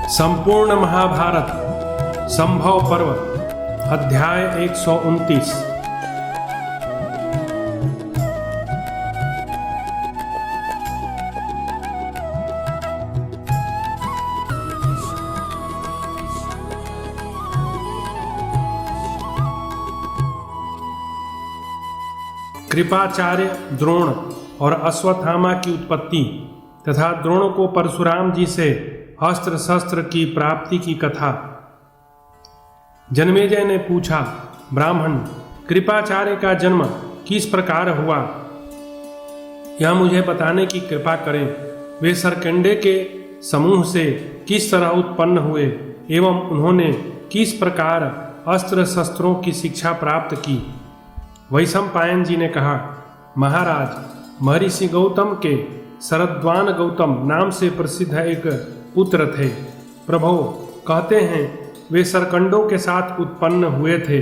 संपूर्ण महाभारत संभव पर्व अध्याय 129। कृपाचार्य द्रोण और अश्वत्थामा की उत्पत्ति तथा द्रोण को परशुराम जी से अस्त्र शस्त्र की प्राप्ति की कथा। जन्मेजय ने पूछा, ब्राह्मण, कृपाचार्य का जन्म किस प्रकार हुआ, यह मुझे बताने की कृपा करें। वे सरकंडे के समूह से किस तरह उत्पन्न हुए एवं उन्होंने किस प्रकार अस्त्र शस्त्रों की शिक्षा प्राप्त की। वैशंपायन जी ने कहा, महाराज, महर्षि गौतम के शरद्वान गौतम नाम से प्रसिद्ध एक पुत्र थे। प्रभो, कहते हैं वे सरकंडों के साथ उत्पन्न हुए थे,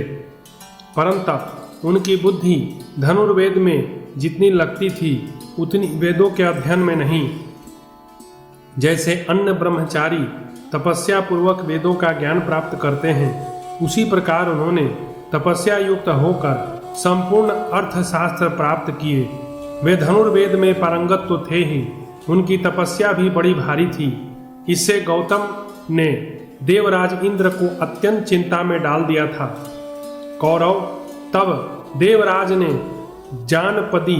परंतु उनकी बुद्धि धनुर्वेद में जितनी लगती थी उतनी वेदों के अध्ययन में नहीं। जैसे अन्य ब्रह्मचारी तपस्या पूर्वक वेदों का ज्ञान प्राप्त करते हैं, उसी प्रकार उन्होंने तपस्या युक्त होकर संपूर्ण अर्थशास्त्र प्राप्त किए। वे धनुर्वेद में पारंगत तो थे ही, उनकी तपस्या भी बड़ी भारी थी। इससे गौतम ने देवराज इंद्र को अत्यंत चिंता में डाल दिया था। कौरव तब देवराज ने जानपदी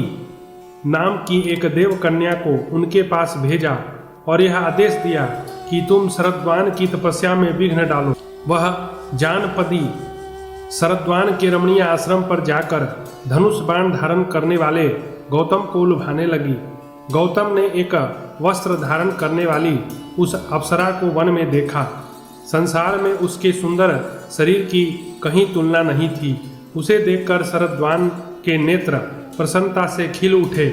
नाम की एक देव कन्या को उनके पास भेजा और यह आदेश दिया कि तुम शरद्वान की तपस्या में विघ्न डालो। वह जानपदी शरद्वान के रमणीय आश्रम पर जाकर धनुष बाण धारण करने वाले गौतम को लुभाने लगी। गौतम ने एक वस्त्र धारण करने वाली उस अप्सरा को वन में देखा। संसार में उसके सुंदर शरीर की कहीं तुलना नहीं थी। उसे देखकर शरद्वान के नेत्र प्रसन्नता से खिल उठे।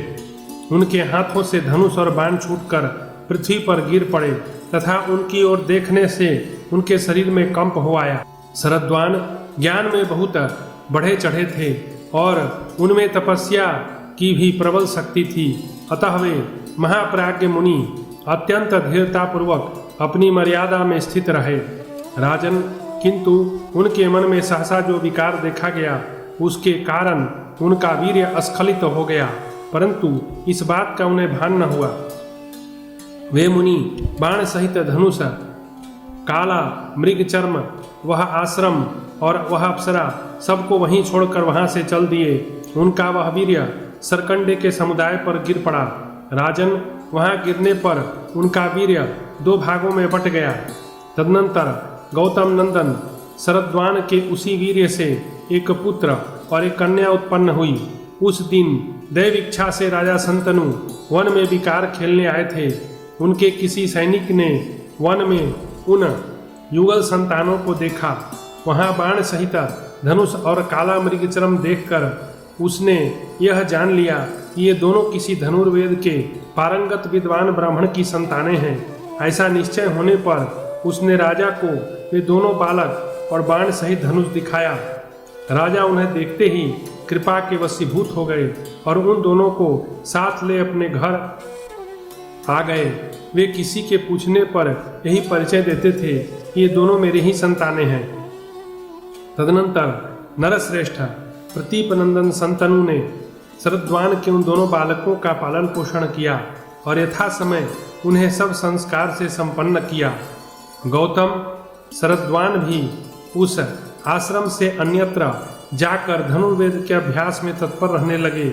उनके हाथों से धनुष और बाण छूटकर पृथ्वी पर गिर पड़े तथा उनकी ओर देखने से उनके शरीर में कंप हो आया। शरद्वान ज्ञान में बहुत बढ़े चढ़े थे और उनमें तपस्या की भी प्रबल शक्ति थी। अतः वे महाप्राज्ञ मुनि अत्यंत धीरतापूर्वक अपनी मर्यादा में स्थित रहे। राजन, किंतु उनके मन में सहसा जो विकार देखा गया उसके कारण उनका वीर्य अस्खलित हो गया, परंतु इस बात का उन्हें भान न हुआ। वे मुनि बाण सहित धनुष, काला मृग चर्म, वह आश्रम और वह अप्सरा सबको वहीं छोड़कर वहां से चल दिए। उनका वह वीर्य सरकंडे के समुदाय पर गिर पड़ा। राजन, वहां गिरने पर उनका वीर्य दो भागों में बट गया। तदनंतर गौतम नंदन शरद्वान के उसी वीर्य से एक पुत्र और एक कन्या उत्पन्न हुई। उस दिन दैव इच्छा से राजा शंतनु वन में विकार खेलने आए थे। उनके किसी सैनिक ने वन में उन युगल संतानों को देखा। वहां बाण सहित धनुष और काला मृगचर्म देखकर उसने यह जान लिया कि ये दोनों किसी धनुर्वेद के पारंगत विद्वान ब्राह्मण की संतानें हैं। ऐसा निश्चय होने पर उसने राजा को वे दोनों बालक और बाण सहित धनुष दिखाया। राजा उन्हें देखते ही कृपा के वशीभूत हो गए और उन दोनों को साथ ले अपने घर आ गए। वे किसी के पूछने पर यही परिचय देते थे कि ये दोनों मेरे ही संतानें हैं। तदनंतर नरश्रेष्ठ प्रतीपनंदन शंतनु ने शरद्वान के उन दोनों बालकों का पालन पोषण किया और यथा समय उन्हें सब संस्कार से संपन्न किया। गौतम शरद्वान भी उस आश्रम से अन्यत्र जाकर धनुर्वेद के अभ्यास में तत्पर रहने लगे।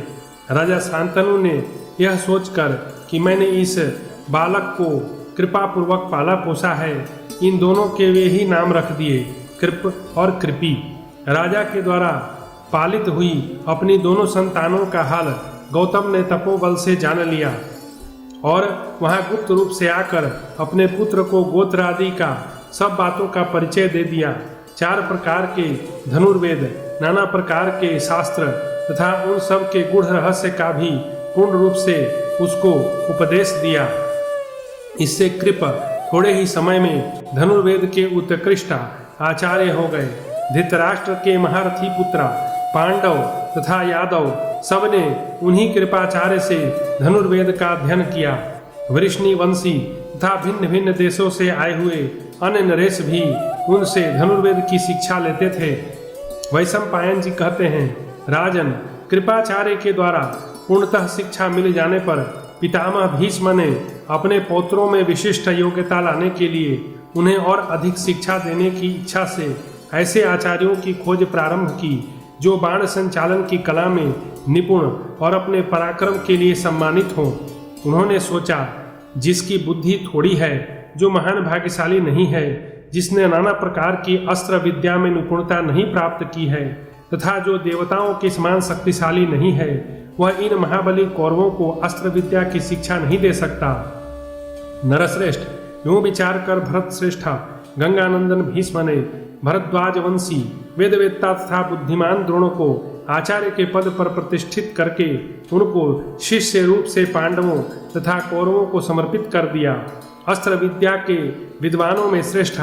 राजा शांतनु ने यह सोचकर कि मैंने इस बालक को कृपापूर्वक पाला पोसा है, इन दोनों के वे ही नाम रख दिए, कृप और कृपी। राजा के द्वारा पालित हुई अपनी दोनों संतानों का हाल गौतम ने तपोबल से जान लिया और वहां गुप्त रूप से आकर अपने पुत्र को गोत्र आदि का सब बातों का परिचय दे दिया। 4 प्रकार के धनुर्वेद, नाना प्रकार के शास्त्र तथा उन सब के गूढ़ रहस्य का भी पूर्ण रूप से उसको उपदेश दिया। इससे कृप थोड़े ही समय में धनुर्वेद के उत्कृष्ट आचार्य हो गए। धृतराष्ट्र के महारथी पुत्र पांडव तथा यादव सबने उन्हीं कृपाचार्य से धनुर्वेद का अध्ययन किया। वृष्णि वंशी तथा भिन्न भिन्न देशों से आए हुए अन्य नरेश भी उनसे धनुर्वेद की शिक्षा लेते थे। वैशंपायन जी कहते हैं, राजन, कृपाचार्य के द्वारा पूर्णतः शिक्षा मिल जाने पर पितामह भीष्म ने अपने पौत्रों में विशिष्ट योग्यता लाने के लिए उन्हें और अधिक शिक्षा देने की इच्छा से ऐसे आचार्यों की खोज प्रारंभ की जो बाण संचालन की कला में निपुण और अपने पराक्रम के लिए सम्मानित हों। उन्होंने सोचा, जिसकी बुद्धि थोड़ी है, जो महान भाग्यशाली नहीं है, जिसने नाना प्रकार की अस्त्र विद्या में निपुणता नहीं प्राप्त की है तथा जो देवताओं के समान शक्तिशाली नहीं है, वह इन महाबली कौरवों को अस्त्र विद्या की शिक्षा नहीं दे सकता। नरश्रेष्ठ, यूं विचार कर भरत श्रेष्ठ गंगानंदन भीष्म ने भरद्वाज वंशी वेदवेत्ता तथा बुद्धिमान द्रोण को आचार्य के पद पर प्रतिष्ठित करके उनको शिष्य रूप से पांडवों तथा कौरवों को समर्पित कर दिया। अस्त्र विद्या के विद्वानों में श्रेष्ठ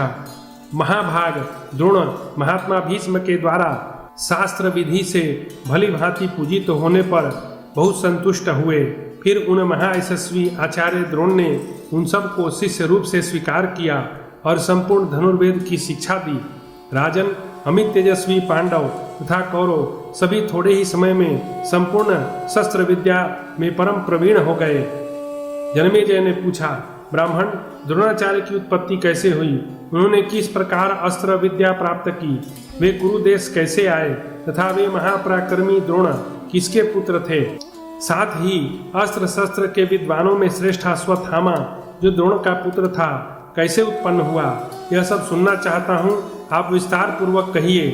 महाभाग द्रोण महात्मा भीष्म के द्वारा शास्त्र विधि से भली भांति पूजित होने पर बहुत संतुष्ट हुए। फिर उन महायशस्वी आचार्य द्रोण ने उन सबको शिष्य रूप से स्वीकार किया और संपूर्ण धनुर्वेद की शिक्षा दी। राजन, अमित तेजस्वी पांडव तथा कौरव सभी थोड़े ही समय में संपूर्ण शस्त्र विद्या में परम प्रवीण हो गए। जन्मेजय ने पूछा, ब्राह्मण, द्रोणाचार्य की उत्पत्ति कैसे हुई? उन्होंने किस प्रकार अस्त्र विद्या प्राप्त की? वे कुरुदेश कैसे आए तथा वे महापराक्रमी द्रोण किसके पुत्र थे? साथ ही अस्त्र शस्त्र के विद्वानों में श्रेष्ठ अश्वत्थामा जो द्रोण का पुत्र था कैसे उत्पन्न हुआ? यह सब सुनना चाहता हूँ, आप विस्तार पूर्वक कहिए।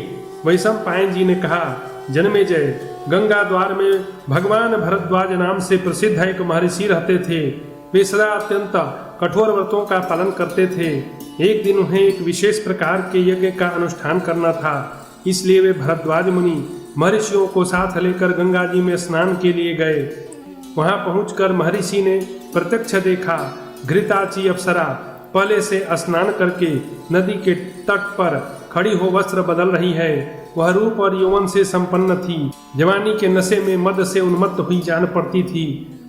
वैशंपायन जी ने कहा, जन्मेजय, गंगा द्वार में भगवान भरद्वाज नाम से प्रसिद्ध एक महर्षि रहते थे। वे सदा अत्यंत कठोर व्रतों का पालन करते थे। एक दिन उन्हें एक विशेष प्रकार के यज्ञ का अनुष्ठान करना था, इसलिए वे भरद्वाज मुनि महर्षियों को साथ लेकर गंगा जी में स्नान के लिए गए। वहां पहुंचकर महर्षि ने प्रत्यक्ष देखा, घृताची अप्सरा पहले से स्नान करके नदी के तट पर खड़ी हो वस्त्र बदल रही है। वह रूप और यौवन से संपन्न थी, जवानी के नशे में मद से उन्मत्त हुई जान पड़ती थी।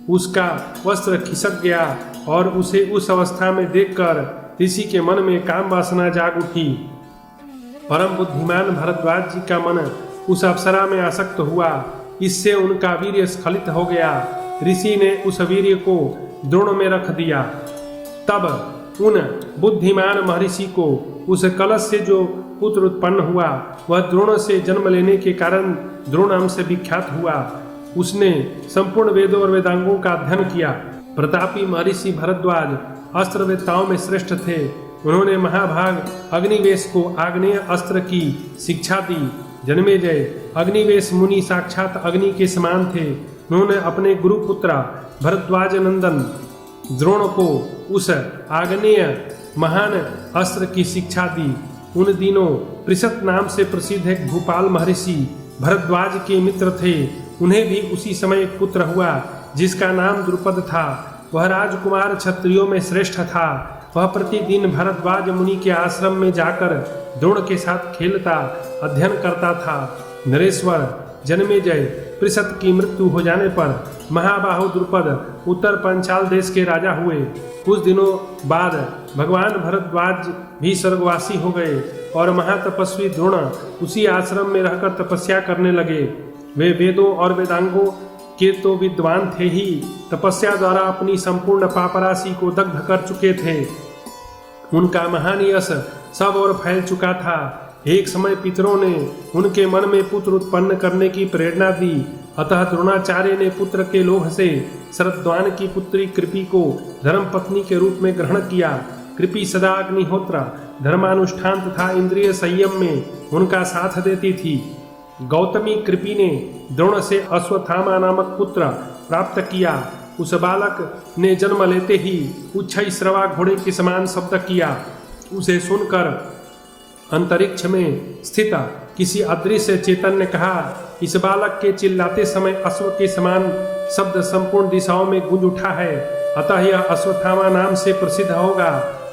उसका वस्त्र खिसक गया और उसे उस अवस्था में देखकर ऋषि के मन में काम वासना जाग उठी। परम बुद्धिमान भरद्वाज जी का मन उस अप्सरा में आसक्त हुआ, इससे उनका वीर्य स्खलित हो गया। ऋषि ने उस वीर्य को द्रोण में रख दिया। तब उन बुद्धिमान महर्षि को उस कलश से जो पुत्र उत्पन्न हुआ वह द्रोण से जन्म लेने के कारण द्रोण नाम से विख्यात हुआ। उसने संपूर्ण वेदों और वेदांगों का अध्ययन किया। प्रतापी महर्षि भरद्वाज अस्त्रवेत्ताओं में श्रेष्ठ थे। उन्होंने महाभाग अग्निवेश को आग्नेय अस्त्र की शिक्षा दी। जन्मेजय, अग्निवेश मुनि साक्षात अग्नि के समान थे। उन्होंने अपने गुरुपुत्र भरद्वाज नंदन द्रोण को उस आग्नेय महान अस्त्र की शिक्षा दी। उन दिनों पृषत नाम से प्रसिद्ध एक भूपाल महर्षि भरद्वाज के मित्र थे। उन्हें भी उसी समय एक पुत्र हुआ जिसका नाम द्रुपद था। वह राजकुमार क्षत्रियों में श्रेष्ठ था। वह प्रतिदिन भरद्वाज मुनि के आश्रम में जाकर द्रोण के साथ खेलता अध्ययन करता था। नरेश्वर, जन्मेजय, पृषत की मृत्यु हो जाने पर महाबाहु द्रुपद उत्तर पंचाल देश के राजा हुए। कुछ दिनों बाद भगवान भरद्वाज भी स्वर्गवासी हो गए और महातपस्वी द्रोण उसी आश्रम में रहकर तपस्या करने लगे। वे वेदों और वेदांगों के तो विद्वान थे ही, तपस्या द्वारा अपनी संपूर्ण पापराशि को दग्ध कर चुके थे। उनका महान यश सब ओर फैल चुका था। एक समय पितरों ने उनके मन में पुत्र उत्पन्न करने की प्रेरणा दी। अतः द्रोणाचार्य ने पुत्र के लोभ से शरद्वान की पुत्री कृपि को धर्मपत्नी के रूप में ग्रहण किया। कृपि सदा अग्निहोत्र, धर्मानुष्ठान तथा इंद्रिय संयम में उनका साथ देती थी। गौतमी कृपि ने द्रोण से अश्वत्थामा नामक पुत्र प्राप्त किया। उस बालक ने जन्म लेते ही उच्छ्रवा घोड़े के समान शब्द किया। उसे सुनकर अंतरिक्ष में स्थित किसी अदृश्य चेतन ने कहा, इस बालक के चिल्लाते समय अश्व के समान शब्द संपूर्ण दिशाओं में गूंज उठा है, अतः यह अश्वत्थामा नाम से प्रसिद्ध होगा।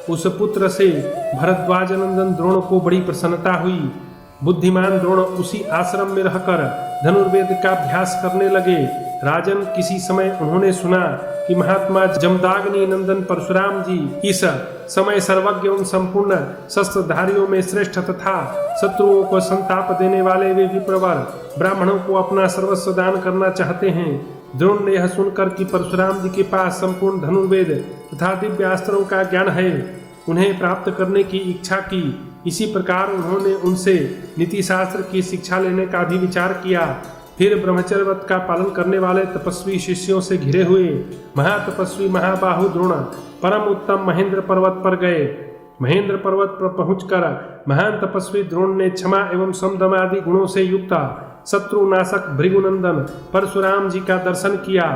उस पुत्र से भरद्वाज नंदन द्रोण को बड़ी प्रसन्नता हुई। बुद्धिमान द्रोण उसी आश्रम में रहकर धनुर्वेद का अभ्यास करने लगे। राजन, किसी समय उन्होंने सुना कि महात्मा जमदाग्नि नंदन परशुराम जी इस समय सर्वज्ञ एवं संपूर्ण शस्त्रधारियों में श्रेष्ठ तथा शत्रुओं को संताप देने वाले वे विप्रवर ब्राह्मणों को अपना सर्वस्व दान करना चाहते हैं। द्रोण ने यह सुनकर कि परशुराम जी के पास संपूर्ण धनुर्वेद तथा दिव्यास्त्रों का ज्ञान है, उन्हें प्राप्त करने की इच्छा की। इसी प्रकार उन्होंने उनसे नीति शास्त्र की शिक्षा लेने का भी विचार किया। फिर ब्रह्मचर्य व्रत का पालन करने वाले तपस्वी शिष्यों से घिरे हुए महातपस्वी महाबाहु द्रोण परम उत्तम महेंद्र पर्वत पर गए। महेंद्र पर्वत पर पहुंचकर महान तपस्वी द्रोण ने क्षमा एवं समदम आदि गुणों से युक्त शत्रुनाशक भृगुनंदन परशुराम जी का दर्शन किया।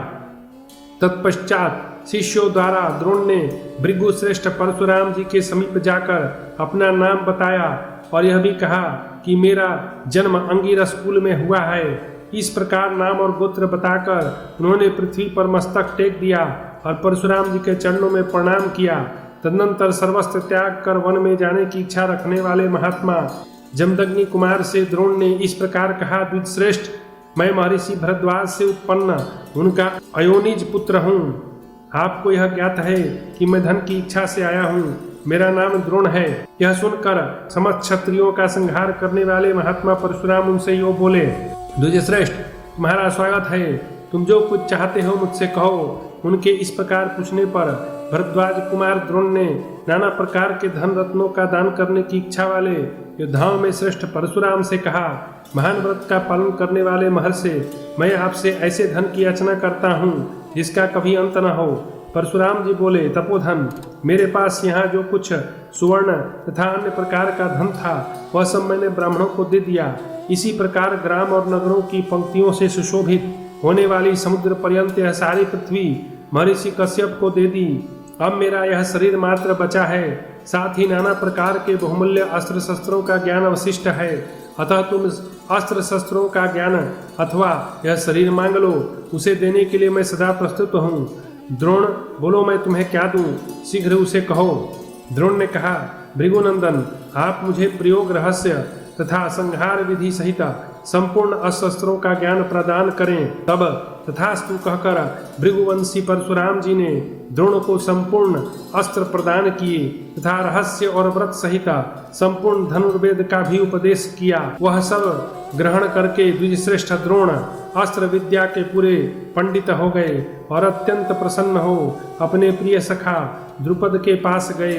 तत्पश्चात शिष्यों द्वारा द्रोण ने भृगु श्रेष्ठ परशुराम जी के समीप जाकर अपना नाम बताया और यह भी कहा कि मेरा जन्म अंगिरस कुल में हुआ है। इस प्रकार नाम और गोत्र बताकर उन्होंने पृथ्वी पर मस्तक टेक दिया और परशुराम जी के चरणों में प्रणाम किया। तदनंतर सर्वस्त्र त्याग कर वन में जाने की इच्छा रखने वाले महात्मा जमदग्नि कुमार से द्रोण ने इस प्रकार कहा, द्विजश्रेष्ठ, मैं महर्षि भरद्वाज से उत्पन्न उनका अयोनिज पुत्र हूँ। आपको यह ज्ञात है कि मैं धन की इच्छा से आया हूँ। मेरा नाम द्रोण है। यह सुनकर समस्त क्षत्रियों का संहार करने वाले महात्मा परशुराम उनसे यो बोले, द्विजश्रेष्ठ, तुम्हारा स्वागत है। तुम जो कुछ चाहते हो मुझसे कहो। उनके इस प्रकार पूछने पर भरद्वाज कुमार द्रोण ने नाना प्रकार के धन रत्नों का दान करने की इच्छा वाले योद्धाओं में श्रेष्ठ परशुराम से कहा, महान व्रत का पालन करने वाले महर्षि, मैं आपसे ऐसे धन की याचना करता हूँ जिसका कभी अंत न हो। परशुराम जी बोले, तपोधन, मेरे पास यहाँ जो कुछ सुवर्ण तथा अन्य प्रकार का धन था वह सब मैंने ब्राह्मणों को दे दिया। इसी प्रकार ग्राम और नगरों की पंक्तियों से सुशोभित होने वाली समुद्र पर्यंत यह सारी पृथ्वी महर्षि कश्यप को दे दी। अब मेरा यह शरीर मात्र बचा है, साथ ही नाना प्रकार के बहुमूल्य अस्त्र शस्त्रों का ज्ञान अवशिष्ट है। अतः तुम अस्त्र शस्त्रों का ज्ञान अथवा यह शरीर मांग लो, उसे देने के लिए मैं सदा प्रस्तुत हूँ। द्रोण, बोलो मैं तुम्हें क्या दूं, शीघ्र उसे कहो। द्रोण ने कहा, भृगुनंदन, आप मुझे प्रयोग रहस्य तथा संहार विधि सहित संपूर्ण अस्त्रों का ज्ञान प्रदान करें। तब तथास्तु कहकर भृगुवंशी परशुराम जी ने द्रोण को संपूर्ण अस्त्र प्रदान किए तथा रहस्य और व्रत सहित संपूर्ण धनुर्वेद का भी उपदेश किया। वह सब ग्रहण करके द्विजश्रेष्ठ द्रोण अस्त्र विद्या के पूरे पंडित हो गए और अत्यंत प्रसन्न हो अपने प्रिय सखा द्रुपद के पास गए।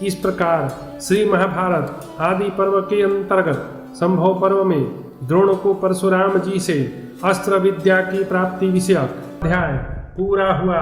इस प्रकार श्री महाभारत आदि पर्व के अंतर्गत संभव पर्व में द्रोण को परशुराम जी से अस्त्र विद्या की प्राप्ति विषयक अध्याय पूरा हुआ।